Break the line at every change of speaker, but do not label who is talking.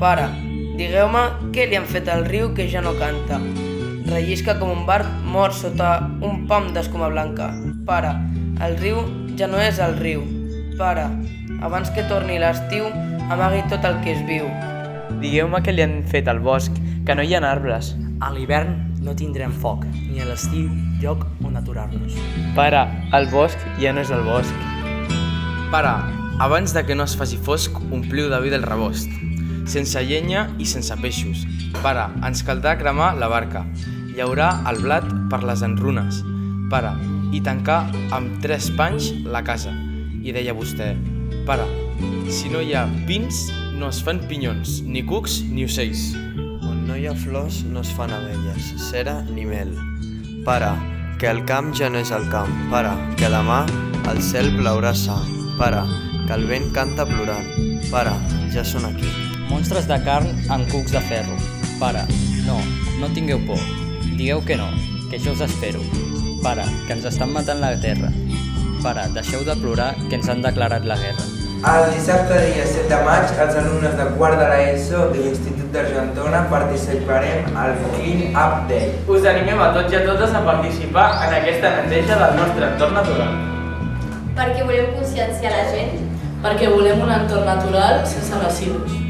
Pare, digueu-me què li han fet al riu que ja no canta. Rellisca com un barb mort sota un pam d'escuma blanca. Pare, el riu ja no és el riu. Pare, abans que torni l'estiu, amagui tot el que es viu.
Digueu-me què li han fet al bosc, que no hi ha arbres.
A l'hivern no tindrem foc, ni a l'estiu lloc on aturar-nos.
Pare, el bosc ja no és el bosc.
Pare, abans de que no es faci fosc, ompliu de vida el rebost, sense llenya i sense peixos. Pare, ens caldrà cremar la barca, llaurar el blat per les enrunes. Pare, i tancar amb 3 panys la casa. I deia vostè, pare, si no hi ha pins, no es fan pinyons, ni cucs ni ocells.
On no hi ha flors no es fan abelles, cera ni mel. Pare, que el camp ja no és el camp. Pare, que demà el cel plaurà sa. Pare, que el vent canta plorant. Pare, ja són aquí.
Monstres de carn amb cucs de ferro. Pare, no tingueu por. Digueu que no, que jo us espero. Pare, que ens estan matant la terra. Pare, deixeu de plorar, que ens han declarat la guerra.
El dissabte dia 7 de maig, els alumnes de quart de l'ESO de l'Institut d'Argentona participarem al Clean Up Day.
Us animem a tots i a totes a participar en aquesta neteja del nostre entorn natural.
Perquè volem conscienciar la gent.
Perquè volem un entorn natural sense residus.